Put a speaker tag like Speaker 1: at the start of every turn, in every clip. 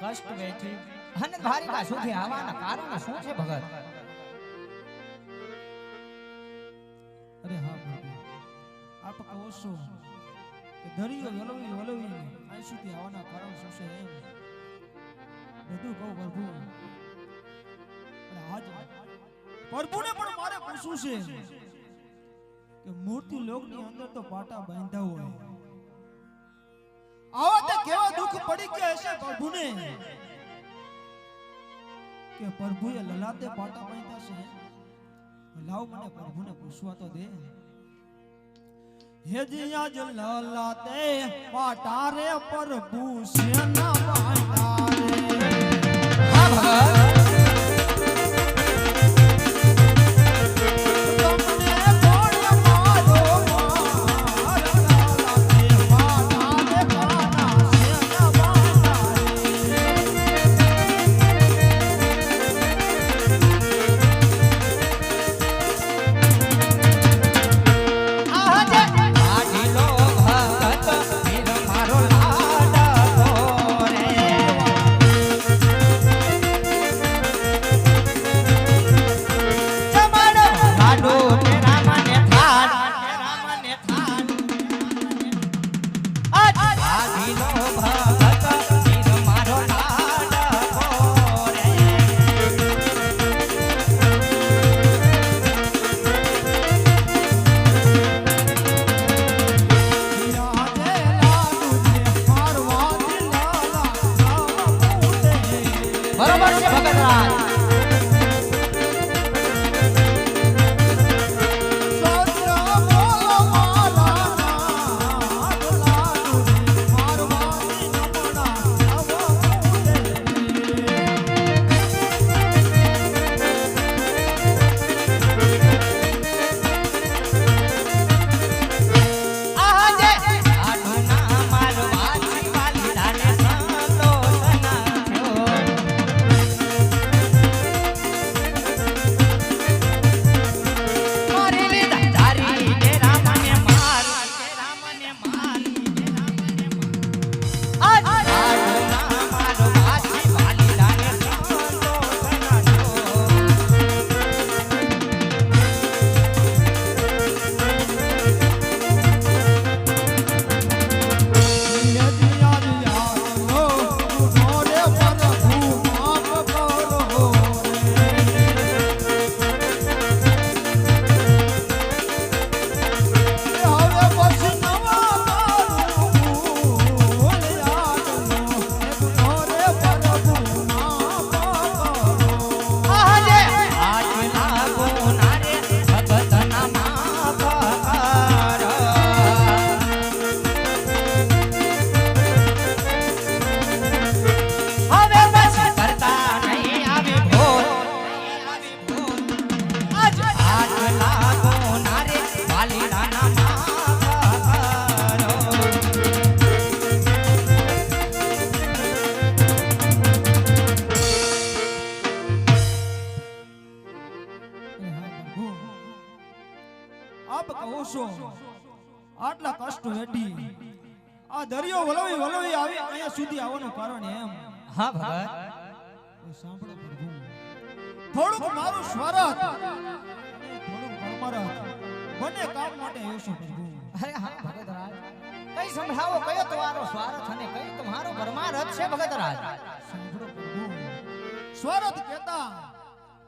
Speaker 1: કષ્ટ વેઠી અને દ્વારિકા સુધી આવવાના કારણ શું છે ભગત?
Speaker 2: અરે હા પ્રભુ, આપ કહો છો કે દરિયો વલવી વલવીને આ સુધી આવવાના કારણ શું છે એમ બધું કહું પ્રભુ. આજ પ્રભુને પણ મારે પૂછવું છે કે મૂર્તિ લોકની અંદર તો પાટા બાંધ્યા હોય, આવા તે કેવા દુઃખ પડી ગયા હશે પ્રભુને કે પ્રભુએ લલાતે પાટા બાંધ્યા છે. લાવ મને પ્રભુને પૂછવા તો દે. હે જીયા જ લલાતે પાટા રે પ્રભુ સેના બાંધ્યા રે.
Speaker 1: હા ભગત, બરોબર છે ભગતરાજ.
Speaker 2: આપ કહો છો આટલા કષ્ટ વેઠી આ દરિયો વલવી વલવી આવી અહીંયા સુધી આવવાનું કારણ એમ.
Speaker 1: હા ભગત,
Speaker 2: સાંભળો પ્રભુ, થોડુંક મારું સ્વાર્થ થોડુંક પરમારથ બંને કામ માટે આવ્યો છું પ્રભુ.
Speaker 1: અરે હા ભગતરાજ, કઈ સંભળાવો કયો તમારો સ્વાર્થ અને કયો તમારો પરમારથ છે ભગતરાજ?
Speaker 2: સાંભળો પ્રભુ, સ્વાર્થ કહેતા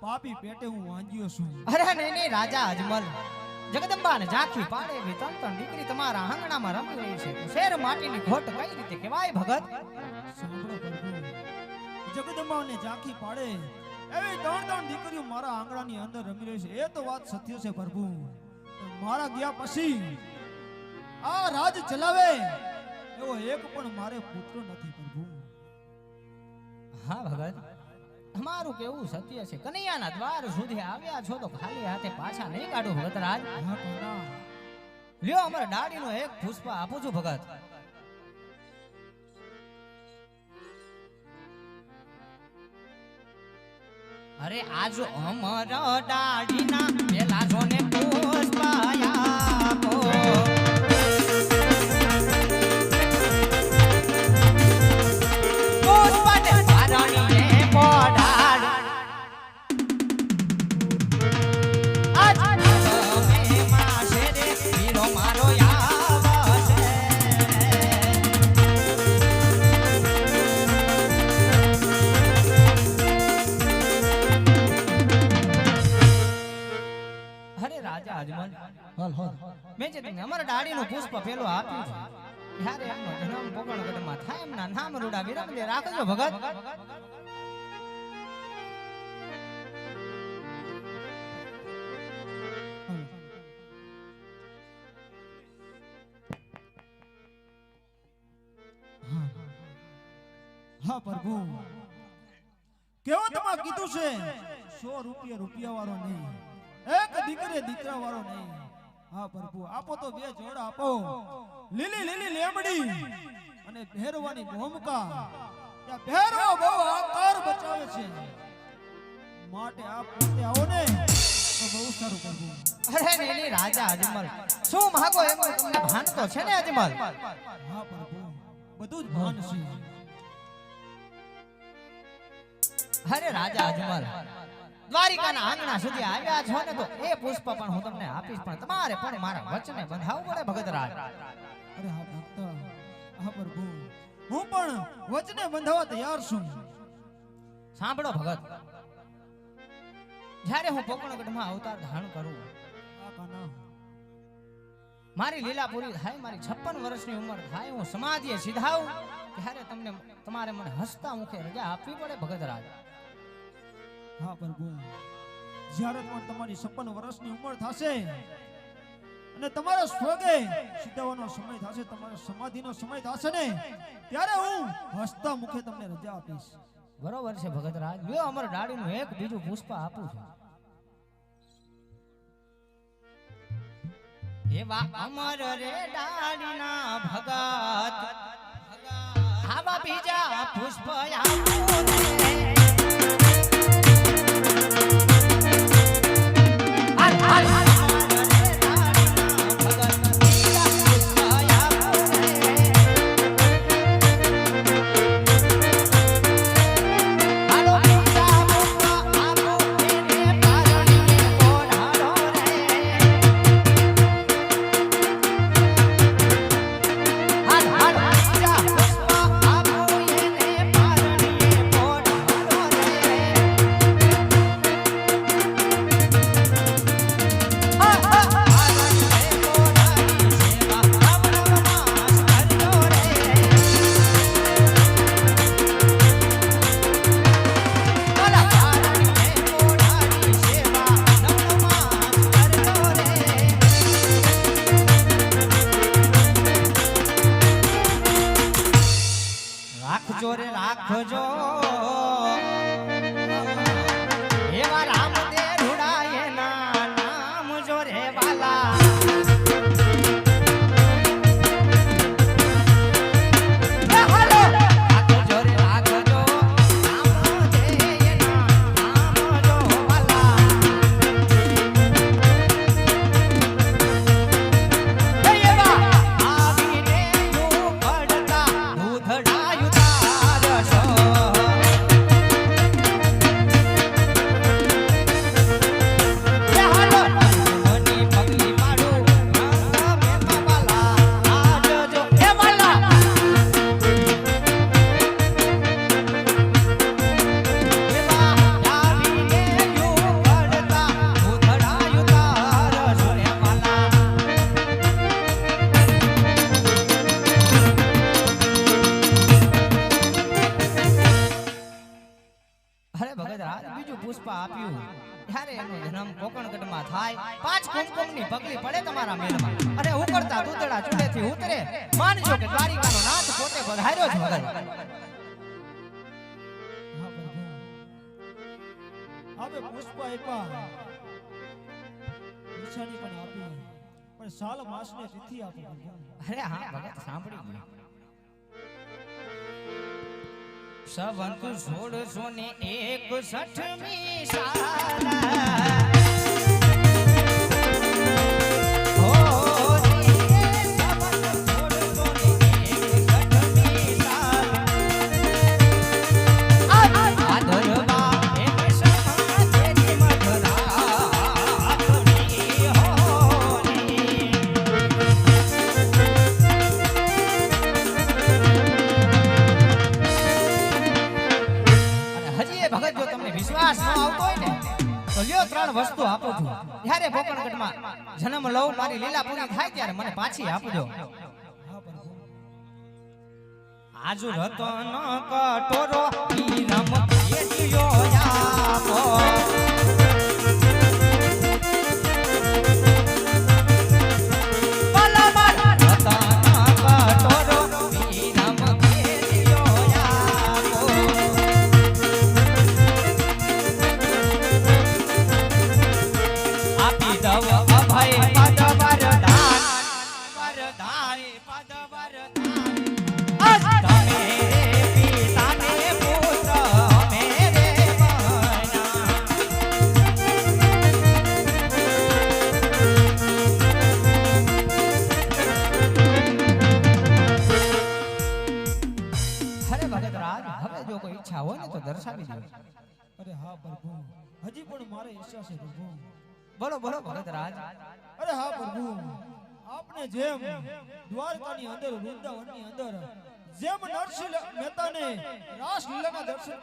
Speaker 2: પાપી પેટે હું વાંજ્યો છું.
Speaker 1: અરે નહીં નહીં રાજા અજમલ, જગદંબા ને ઝાંખી પાડે એવી ત્રણ દીકરી તમારા આંગણામાં રમી રહી છે. શેર માટીની ઘોટ કઈ રીતે કહેવાય ભગત?
Speaker 2: સાંભળો પ્રભુ, જગદંબાને ઝાંખી પાડે એવી ત્રણ દીકરીઓ મારા આંગણાની અંદર રમી રહી છે. એ તો વાત સત્ય છે પ્રભુ, પણ મારા ગયા પછી આ રાજ ચલાવે એવો એક પણ મારે પુત્ર નથી પ્રભુ.
Speaker 1: હા ભગત, અમારું કેવું સત્ય છે. કનૈયાના દ્વાર સુધી આવ્યા છો તો ખાલી હાથે પાછા નહીં કાઢો ભગતરાજ.
Speaker 2: હા કોના,
Speaker 1: લ્યો અમારા ડાળીનો એક પુષ્પ આપું છું ભગત. અરે આજો અમારા ડાળીના પેલા જોને પુષ્પ આપો. પુષ્પ
Speaker 2: હાલ હાલ
Speaker 1: મેં જે તમને અમારા ડાળીનું પુષ્પ પેલું આપ્યું છે જ્યારે એમનો જન્મ પોકણગઢમાં થાય એમના નામ રૂડા વિરમદે રાખજો ભગત.
Speaker 2: હા પ્રભુ કેવો તમારે કીધું છે 100 રૂપિયા વાળો નહીં, એક દીકરે દીકરા વાળો નહીં. હા પ્રભુ આપો તો બે જોડા આપો, લીલી લીલી લેમડી અને ભેરવાની ભૂમિકા. ત્યાં ભેરવો બહુ આકાર બચાવે છે, માટે આપ પોતે આવો ને તો બહુ સારું પ્રભુ.
Speaker 1: અરે નહીં રાજા અજમલ, શું માગો એમ તમને ભાન તો છે ને અજમલ?
Speaker 2: હા પ્રભુ બધું જ ભાન છે.
Speaker 1: અરે રાજા અજમલ, દ્વારિકાના આંગણા સુધી આવ્યા છો ને તો એ પુષ્પ પણ હું તમને આપીશ, પણ તમારે પણ મારા વચને બંધાવવું પડે ભગતરાજ.
Speaker 2: અરે હા ભક્ત, હા પ્રભુ હું પણ વચને બંધાવા તૈયાર છું.
Speaker 1: સાંભળો ભગત, જ્યારે હું પોકણગઢમાં અવતાર ધારણ કરું, મારી લીલા પૂરી થાય, મારી 56 વર્ષની ઉંમર થાય, હું સમાધિએ સીધાવું ત્યારે તમને તમારે મને હસતા મુખે રજા આપવી પડે ભગતરાજ.
Speaker 2: હા પ્રભુ, જ્યારે પણ તમારી 56 વર્ષની ઉંમર થશે અને તમારા સ્વર્ગે સીધાવાનો સમય થશે, તમારા સમાધિનો સમય થશે ને ત્યારે હું હસતા મુખે તમને રજા આપીશ.
Speaker 1: બરોબર છે ભગતરાજ, લ્યો અમર ડાળીનું એક બીજું પુષ્પ આપું છું. એવા અમર રે ડાળીના ભગત, આવા બીજા પુષ્પ આપું રે. રાખજો એવા રામ દે રૂડાય ના નામ જો રે વાલા. બીજું પુષ્પ આપ્યું ત્યારે એનો જન્મ કોકણગઢમાં થાય, 5 કુમકુમની પગલી પડે તમારા મેળમાં અને ઉકળતા દૂધડા ચૂલેથી ઉતરે. માનજો કે દ્વારિકાનો નાથ પોતે પધાર્યો છે ભગત.
Speaker 2: હા પ્રભુ, આપે પુષ્પ આપ્યા, નિશાની પણ આપી, પણ સાલ માસને તિથિ આપી.
Speaker 1: અરે હા ભગત, સાંભળી ગયો. સંવંત 1661મી સાલ વિશ્વાસ ન આવતો હોય ને તો લ્યો 3 વસ્તુ આપું છું જ્યારે કોકણગઢમાં જન્મ લઉં મારી લીલા પૂરી થાય ત્યારે મને પાછી આપજો
Speaker 2: હા પ્રભુ
Speaker 1: આજુ રતન કટોરો ઈ રમ પેટીયો આપો હોય ને તો દર્શાવી દો
Speaker 2: અરે હા પ્રભુ હજી પણ મારે ઈચ્છા છે પ્રભુ
Speaker 1: બોલો બોલો ભગત રાજ
Speaker 2: અરે હા પ્રભુ આપને જેમ દ્વારકાની અંદર વૃંદાવનની અંદર જેમ નરસિંહ મહેતાને રાસલીલાના દર્શન